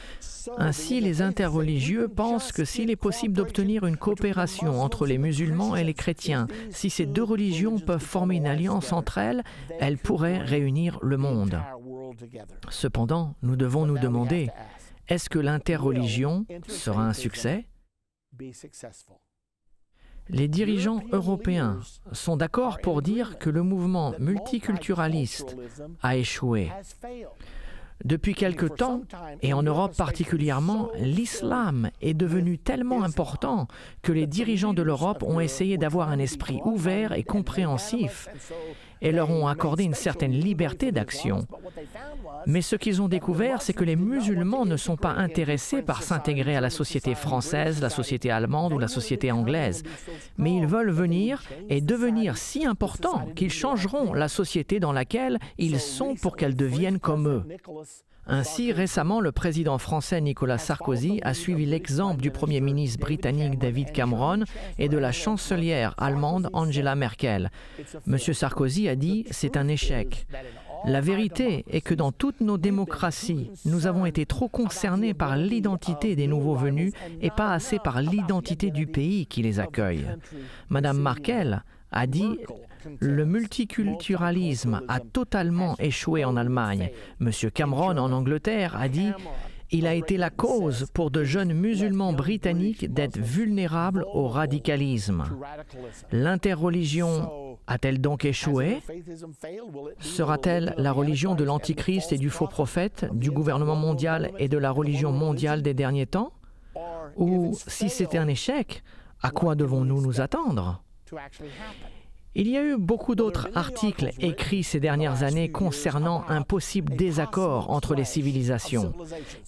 Ainsi, les interreligieux pensent que s'il est possible d'obtenir une coopération entre les musulmans et les chrétiens, si ces deux religions peuvent former une alliance entre elles, elles pourraient réunir le monde. Cependant, nous devons nous demander, est-ce que l'interreligion sera un succès? Les dirigeants européens sont d'accord pour dire que le mouvement multiculturaliste a échoué. Depuis quelque temps, et en Europe particulièrement, l'islam est devenu tellement important que les dirigeants de l'Europe ont essayé d'avoir un esprit ouvert et compréhensif et leur ont accordé une certaine liberté d'action. Mais ce qu'ils ont découvert, c'est que les musulmans ne sont pas intéressés par s'intégrer à la société française, la société allemande ou la société anglaise. Mais ils veulent venir et devenir si importants qu'ils changeront la société dans laquelle ils sont pour qu'elle devienne comme eux. Ainsi, récemment, le président français Nicolas Sarkozy a suivi l'exemple du Premier ministre britannique David Cameron et de la chancelière allemande Angela Merkel. M. Sarkozy a dit « c'est un échec ». La vérité est que dans toutes nos démocraties, nous avons été trop concernés par l'identité des nouveaux venus et pas assez par l'identité du pays qui les accueille. Madame Merkel a dit « le multiculturalisme a totalement échoué en Allemagne ». Monsieur Cameron en Angleterre a dit « il a été la cause pour de jeunes musulmans britanniques d'être vulnérables au radicalisme ». L'interreligion a-t-elle donc échoué? Sera-t-elle la religion de l'Antichrist et du faux prophète, du gouvernement mondial et de la religion mondiale des derniers temps? Ou, si c'était un échec, à quoi devons-nous nous attendre? Il y a eu beaucoup d'autres articles écrits ces dernières années concernant un possible désaccord entre les civilisations,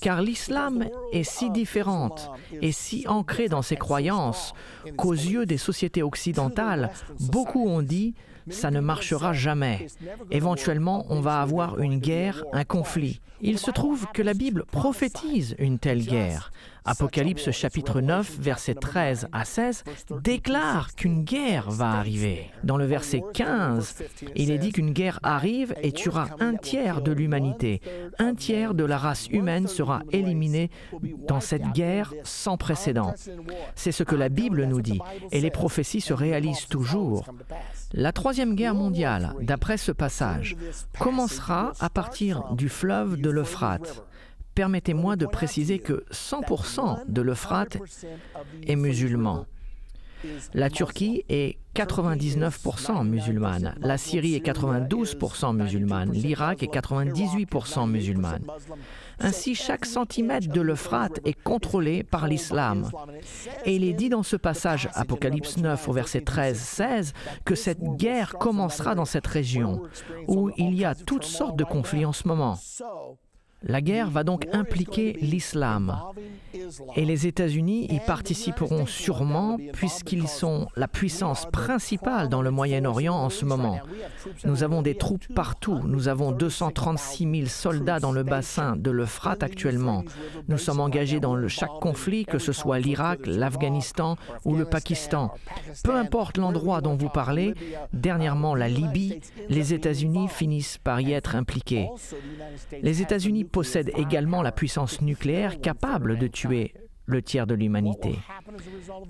car l'islam est si différente et si ancrée dans ses croyances qu'aux yeux des sociétés occidentales, beaucoup ont dit « ça ne marchera jamais ». Éventuellement, on va avoir une guerre, un conflit. Il se trouve que la Bible prophétise une telle guerre. Apocalypse chapitre 9, versets 13 à 16, déclare qu'une guerre va arriver. Dans le verset 15, il est dit qu'une guerre arrive et tuera un tiers de l'humanité. Un tiers de la race humaine sera éliminé dans cette guerre sans précédent. C'est ce que la Bible nous dit, et les prophéties se réalisent toujours. La Troisième Guerre mondiale, d'après ce passage, commencera à partir du fleuve de l'Euphrate. Permettez-moi de préciser que 100% de l'Euphrate est musulman. La Turquie est 99% musulmane, la Syrie est 92% musulmane, l'Irak est 98% musulmane. Ainsi, chaque centimètre de l'Euphrate est contrôlé par l'islam. Et il est dit dans ce passage, Apocalypse 9 au verset 13-16, que cette guerre commencera dans cette région, où il y a toutes sortes de conflits en ce moment. La guerre va donc impliquer l'islam et les États-Unis y participeront sûrement puisqu'ils sont la puissance principale dans le Moyen-Orient en ce moment. Nous avons des troupes partout. Nous avons 236 000 soldats dans le bassin de l'Euphrate actuellement. Nous sommes engagés dans chaque conflit, que ce soit l'Irak, l'Afghanistan ou le Pakistan. Peu importe l'endroit dont vous parlez, dernièrement la Libye, les États-Unis finissent par y être impliqués. Les États-Unis possèdent également la puissance nucléaire capable de tuer le tiers de l'humanité.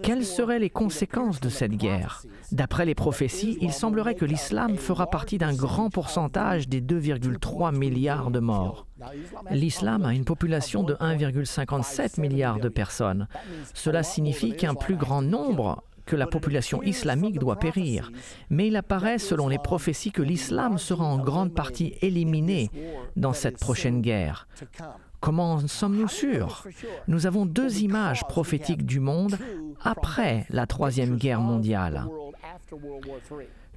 Quelles seraient les conséquences de cette guerre? D'après les prophéties, il semblerait que l'islam fera partie d'un grand pourcentage des 2,3 milliards de morts. L'islam a une population de 1,57 milliard de personnes. Cela signifie qu'un plus grand nombre que la population islamique doit périr, mais il apparaît selon les prophéties que l'islam sera en grande partie éliminé dans cette prochaine guerre. Comment en sommes-nous sûrs? Nous avons deux images prophétiques du monde après la Troisième Guerre mondiale.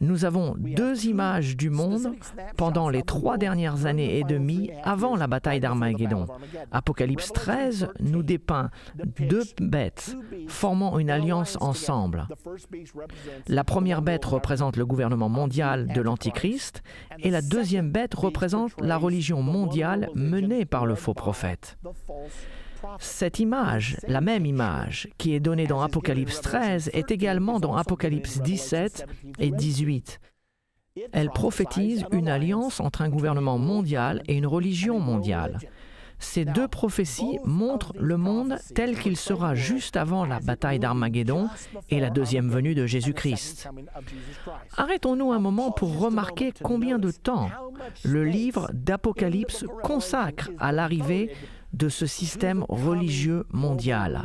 Nous avons deux images du monde pendant les 3 dernières années et demie avant la bataille d'Armageddon. Apocalypse 13 nous dépeint 2 bêtes formant une alliance ensemble. La première bête représente le gouvernement mondial de l'Antichrist et la deuxième bête représente la religion mondiale menée par le faux prophète. Cette image, la même image, qui est donnée dans Apocalypse 13, est également dans Apocalypse 17 et 18. Elle prophétise une alliance entre un gouvernement mondial et une religion mondiale. Ces deux prophéties montrent le monde tel qu'il sera juste avant la bataille d'Armageddon et la deuxième venue de Jésus-Christ. Arrêtons-nous un moment pour remarquer combien de temps le livre d'Apocalypse consacre à l'arrivée de ce système religieux mondial.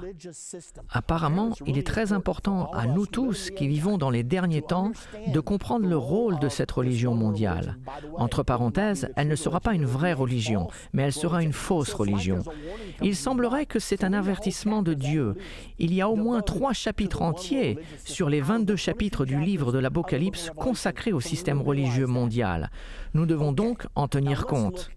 Apparemment, il est très important à nous tous qui vivons dans les derniers temps de comprendre le rôle de cette religion mondiale. Entre parenthèses, elle ne sera pas une vraie religion, mais elle sera une fausse religion. Il semblerait que c'est un avertissement de Dieu. Il y a au moins 3 chapitres entiers sur les 22 chapitres du livre de l'Apocalypse consacrés au système religieux mondial. Nous devons donc en tenir compte.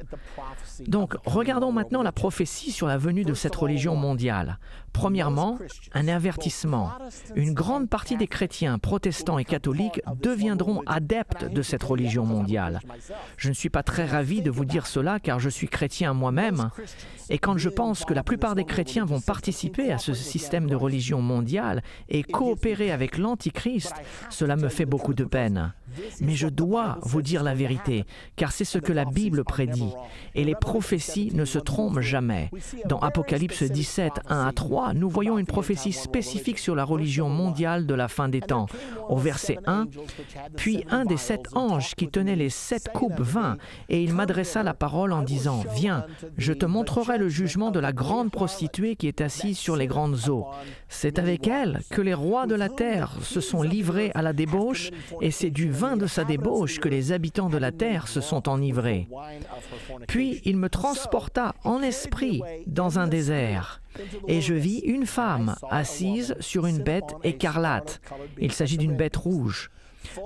Donc, regardons maintenant la prophétie sur la venue de cette religion mondiale. Premièrement, un avertissement. Une grande partie des chrétiens, protestants et catholiques deviendront adeptes de cette religion mondiale. Je ne suis pas très ravi de vous dire cela car je suis chrétien moi-même. Et quand je pense que la plupart des chrétiens vont participer à ce système de religion mondiale et coopérer avec l'Antichrist, cela me fait beaucoup de peine. Mais je dois vous dire la vérité, car c'est ce que la Bible prédit. Et les prophéties ne se trompent jamais. Dans Apocalypse 17, 1 à 3, nous voyons une prophétie spécifique sur la religion mondiale de la fin des temps. Au verset 1, « Puis un des 7 anges qui tenait les 7 coupes vint, et il m'adressa la parole en disant, « Viens, je te montrerai le jugement de la grande prostituée qui est assise sur les grandes eaux. C'est avec elle que les rois de la terre se sont livrés à la débauche, et c'est du vin de sa débauche que les habitants de la terre se sont enivrés. Puis il me transporta en esprit dans un désert, et je vis une femme assise sur une bête écarlate. Il s'agit d'une bête rouge,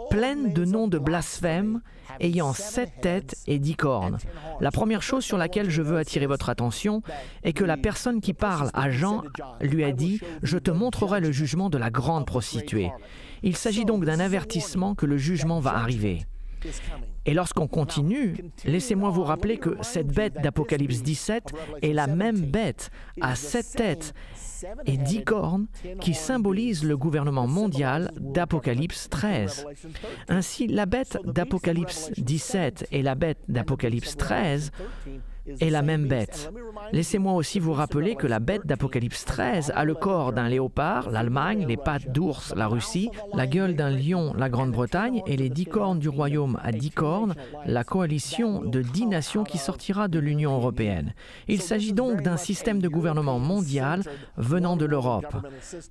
pleine de noms de blasphème, ayant 7 têtes et 10 cornes. La première chose sur laquelle je veux attirer votre attention est que la personne qui parle à Jean lui a dit « Je te montrerai le jugement de la grande prostituée ». Il s'agit donc d'un avertissement que le jugement va arriver. Et lorsqu'on continue, laissez-moi vous rappeler que cette bête d'Apocalypse 17 est la même bête à 7 têtes et 10 cornes qui symbolise le gouvernement mondial d'Apocalypse 13. Ainsi, la bête d'Apocalypse 17 et la bête d'Apocalypse 13 est la même bête. Laissez-moi aussi vous rappeler que la bête d'Apocalypse 13 a le corps d'un léopard, l'Allemagne, les pattes d'ours, la Russie, la gueule d'un lion, la Grande-Bretagne, et les 10 cornes du royaume à 10 cornes, la coalition de 10 nations qui sortira de l'Union européenne. Il s'agit donc d'un système de gouvernement mondial venant de l'Europe.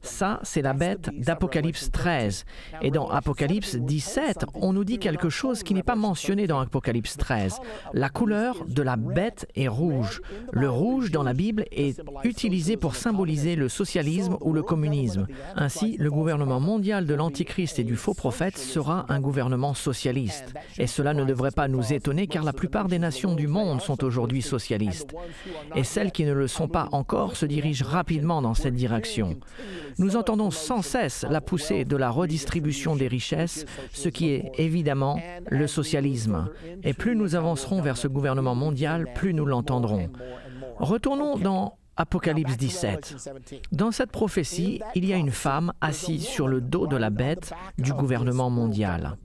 Ça, c'est la bête d'Apocalypse 13. Et dans Apocalypse 17, on nous dit quelque chose qui n'est pas mentionné dans Apocalypse 13. La couleur de la bête est rouge. Le rouge dans la Bible est utilisé pour symboliser le socialisme ou le communisme. Ainsi, le gouvernement mondial de l'Antichrist et du faux prophète sera un gouvernement socialiste. Et cela ne devrait pas nous étonner car la plupart des nations du monde sont aujourd'hui socialistes. Et celles qui ne le sont pas encore se dirigent rapidement dans cette direction. Nous entendons sans cesse la poussée de la redistribution des richesses, ce qui est évidemment le socialisme. Et plus nous avancerons vers ce gouvernement mondial, plus nous l'entendrons. Retournons dans Apocalypse 17. Dans cette prophétie, il y a une femme assise sur le dos de la bête du gouvernement mondial.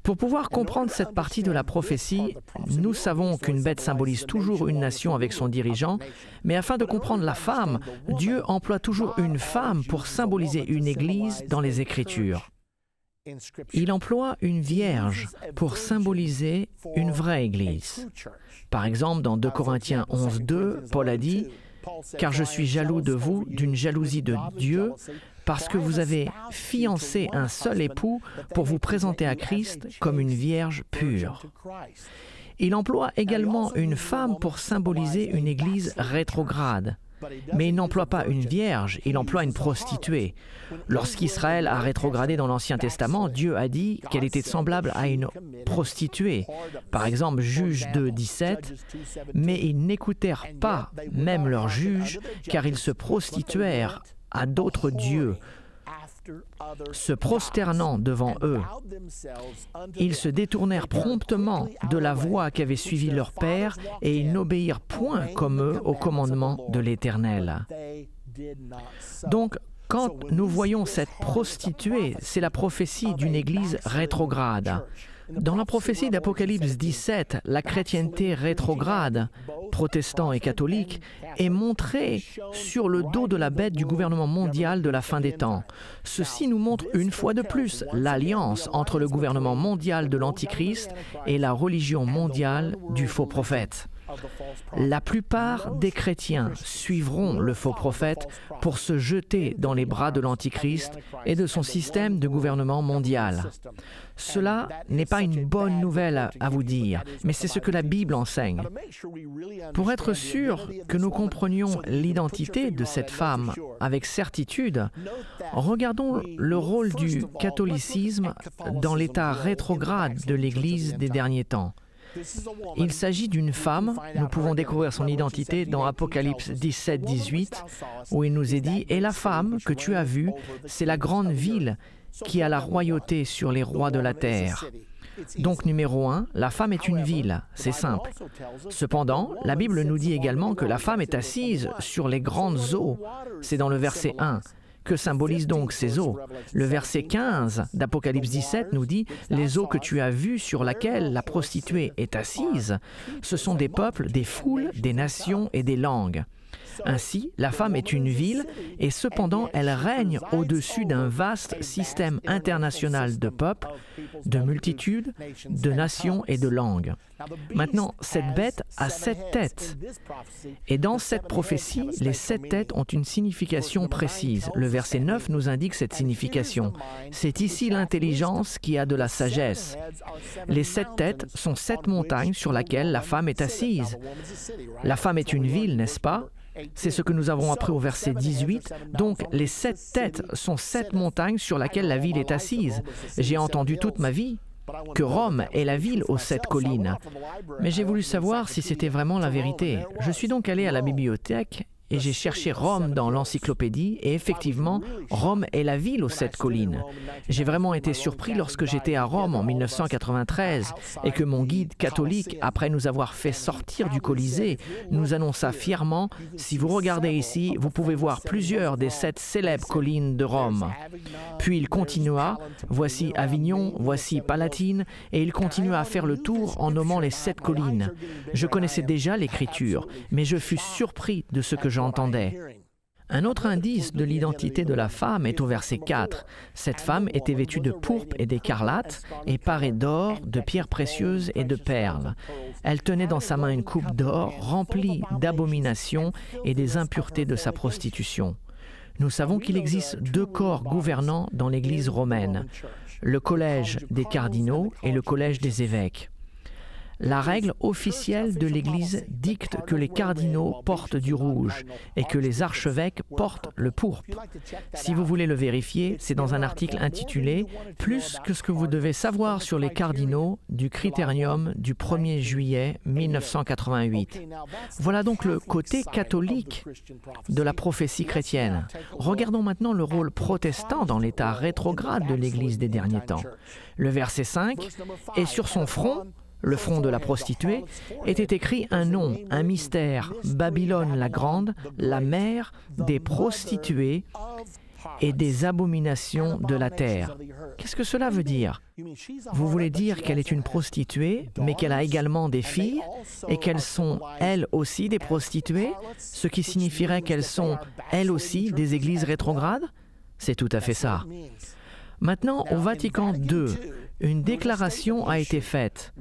Pour pouvoir comprendre cette partie de la prophétie, nous savons qu'une bête symbolise toujours une nation avec son dirigeant, mais afin de comprendre la femme, Dieu emploie toujours une femme pour symboliser une église dans les Écritures. Il emploie une vierge pour symboliser une vraie église. Par exemple, dans 2 Corinthiens 11, 2, Paul a dit « Car je suis jaloux de vous d'une jalousie de Dieu, parce que vous avez fiancé un seul époux pour vous présenter à Christ comme une vierge pure. Il emploie également une femme pour symboliser une église rétrograde. Mais il n'emploie pas une vierge, il emploie une prostituée. Lorsqu'Israël a rétrogradé dans l'Ancien Testament, Dieu a dit qu'elle était semblable à une prostituée. Par exemple, Juges 2, 17, « Mais ils n'écoutèrent pas même leurs juges, car ils se prostituèrent à d'autres dieux, se prosternant devant eux. Ils se détournèrent promptement de la voie qu'avait suivie leur père, et ils n'obéirent point comme eux au commandement de l'Éternel. » Donc, quand nous voyons cette prostituée, c'est la prophétie d'une église rétrograde. Dans la prophétie d'Apocalypse 17, la chrétienté rétrograde, protestants et catholiques, est montrée sur le dos de la bête du gouvernement mondial de la fin des temps. Ceci nous montre une fois de plus l'alliance entre le gouvernement mondial de l'Antichrist et la religion mondiale du faux prophète. La plupart des chrétiens suivront le faux prophète pour se jeter dans les bras de l'Antichrist et de son système de gouvernement mondial. Cela n'est pas une bonne nouvelle à vous dire, mais c'est ce que la Bible enseigne. Pour être sûr que nous comprenions l'identité de cette femme avec certitude, regardons le rôle du catholicisme dans l'état rétrograde de l'Église des derniers temps. Il s'agit d'une femme, nous pouvons découvrir son identité dans Apocalypse 17, 18, où il nous est dit « Et la femme que tu as vue, c'est la grande ville qui a la royauté sur les rois de la terre. » Donc, numéro 1, la femme est une ville, c'est simple. Cependant, la Bible nous dit également que la femme est assise sur les grandes eaux, c'est dans le verset 1. Que symbolisent donc ces eaux? Le verset 15 d'Apocalypse 17 nous dit « Les eaux que tu as vues sur laquelle la prostituée est assise, ce sont des peuples, des foules, des nations et des langues. » Ainsi, la femme est une ville et cependant elle règne au-dessus d'un vaste système international de peuples, de multitudes, de nations et de langues. Maintenant, cette bête a 7 têtes. Et dans cette prophétie, les 7 têtes ont une signification précise. Le verset 9 nous indique cette signification. C'est ici l'intelligence qui a de la sagesse. Les 7 têtes sont 7 montagnes sur lesquelles la femme est assise. La femme est une ville, n'est-ce pas? C'est ce que nous avons appris au verset 18. Donc, les 7 têtes sont 7 montagnes sur lesquelles la ville est assise. J'ai entendu toute ma vie que Rome est la ville aux 7 collines. Mais j'ai voulu savoir si c'était vraiment la vérité. Je suis donc allé à la bibliothèque et j'ai cherché Rome dans l'encyclopédie et effectivement, Rome est la ville aux 7 collines. J'ai vraiment été surpris lorsque j'étais à Rome en 1993 et que mon guide catholique, après nous avoir fait sortir du Colisée, nous annonça fièrement « Si vous regardez ici, vous pouvez voir plusieurs des 7 célèbres collines de Rome. » Puis il continua « Voici Avignon, voici Palatine » et il continua à faire le tour en nommant les 7 collines. Je connaissais déjà l'Écriture, mais je fus surpris de ce que j'entendais. Un autre indice de l'identité de la femme est au verset 4. Cette femme était vêtue de pourpre et d'écarlate et parée d'or, de pierres précieuses et de perles. Elle tenait dans sa main une coupe d'or remplie d'abominations et des impuretés de sa prostitution. Nous savons qu'il existe 2 corps gouvernants dans l'Église romaine, le collège des cardinaux et le collège des évêques. La règle officielle de l'Église dicte que les cardinaux portent du rouge et que les archevêques portent le pourpre. Si vous voulez le vérifier, c'est dans un article intitulé « Plus que ce que vous devez savoir sur les cardinaux » du Critérium du 1er juillet 1988. Voilà donc le côté catholique de la prophétie chrétienne. Regardons maintenant le rôle protestant dans l'état rétrograde de l'Église des derniers temps. Le verset 5 « Et sur son front, le front de la prostituée, était écrit un nom, un mystère, Babylone la grande, la mère des prostituées et des abominations de la terre. » Qu'est-ce que cela veut dire? Vous voulez dire qu'elle est une prostituée, mais qu'elle a également des filles et qu'elles sont, elles aussi, des prostituées, ce qui signifierait qu'elles sont, elles aussi, des églises rétrogrades? C'est tout à fait ça. Maintenant, au Vatican II, une déclaration a été faite.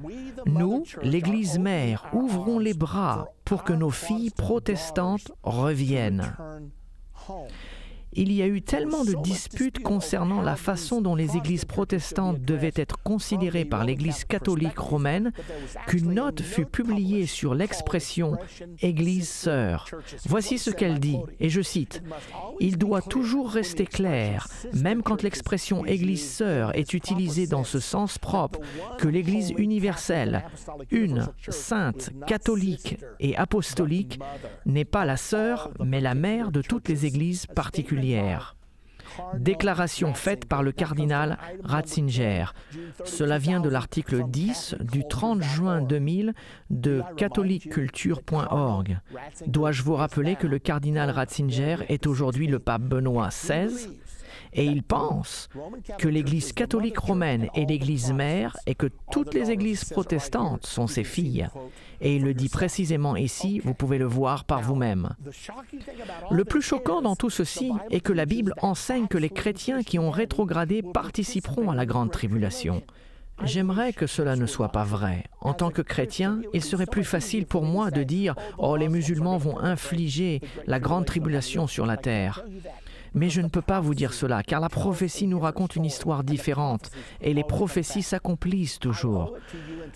Nous, l'Église mère, ouvrons les bras pour que nos filles protestantes reviennent. Il y a eu tellement de disputes concernant la façon dont les églises protestantes devaient être considérées par l'Église catholique romaine qu'une note fut publiée sur l'expression « Église sœur ». Voici ce qu'elle dit, et je cite, « Il doit toujours rester clair, même quand l'expression « Église sœur » est utilisée dans ce sens propre, que l'Église universelle, une, sainte, catholique et apostolique, n'est pas la sœur, mais la mère de toutes les églises particulières. Déclaration faite par le cardinal Ratzinger. Cela vient de l'article 10 du 30 juin 2000 de catholiqueculture.org. Dois-je vous rappeler que le cardinal Ratzinger est aujourd'hui le pape Benoît XVI? Et il pense que l'Église catholique romaine est l'Église mère et que toutes les églises protestantes sont ses filles. Et il le dit précisément ici, vous pouvez le voir par vous-même. Le plus choquant dans tout ceci est que la Bible enseigne que les chrétiens qui ont rétrogradé participeront à la grande tribulation. J'aimerais que cela ne soit pas vrai. En tant que chrétien, il serait plus facile pour moi de dire « Oh, les musulmans vont infliger la grande tribulation sur la terre ». Mais je ne peux pas vous dire cela, car la prophétie nous raconte une histoire différente, et les prophéties s'accomplissent toujours.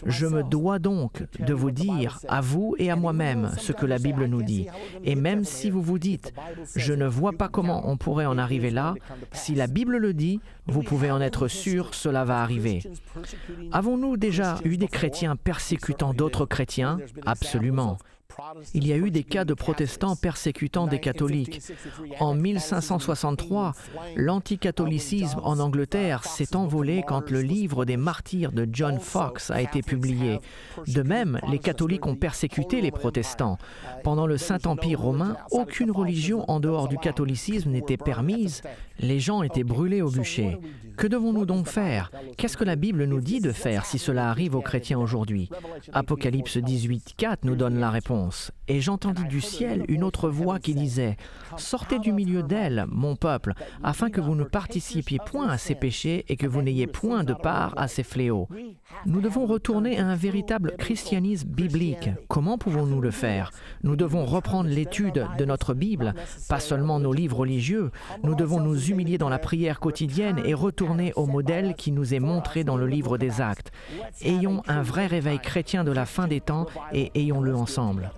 Je me dois donc de vous dire, à vous et à moi-même, ce que la Bible nous dit. Et même si vous vous dites, je ne vois pas comment on pourrait en arriver là, si la Bible le dit, vous pouvez en être sûr, cela va arriver. Avons-nous déjà eu des chrétiens persécutant d'autres chrétiens? Absolument. Il y a eu des cas de protestants persécutant des catholiques. En 1563, l'anticatholicisme en Angleterre s'est envolé quand le livre des martyrs de John Foxe a été publié. De même, les catholiques ont persécuté les protestants. Pendant le Saint-Empire romain, aucune religion en dehors du catholicisme n'était permise. Les gens étaient brûlés au bûcher. Que devons-nous donc faire? Qu'est-ce que la Bible nous dit de faire si cela arrive aux chrétiens aujourd'hui? Apocalypse 18:4 nous donne la réponse. Et j'entendis du ciel une autre voix qui disait « Sortez du milieu d'elle, mon peuple, afin que vous ne participiez point à ses péchés et que vous n'ayez point de part à ses fléaux. » Nous devons retourner à un véritable christianisme biblique. Comment pouvons-nous le faire? Nous devons reprendre l'étude de notre Bible, pas seulement nos livres religieux. Nous devons nous humilier dans la prière quotidienne et retourner au modèle qui nous est montré dans le livre des Actes. Ayons un vrai réveil chrétien de la fin des temps et ayons-le ensemble.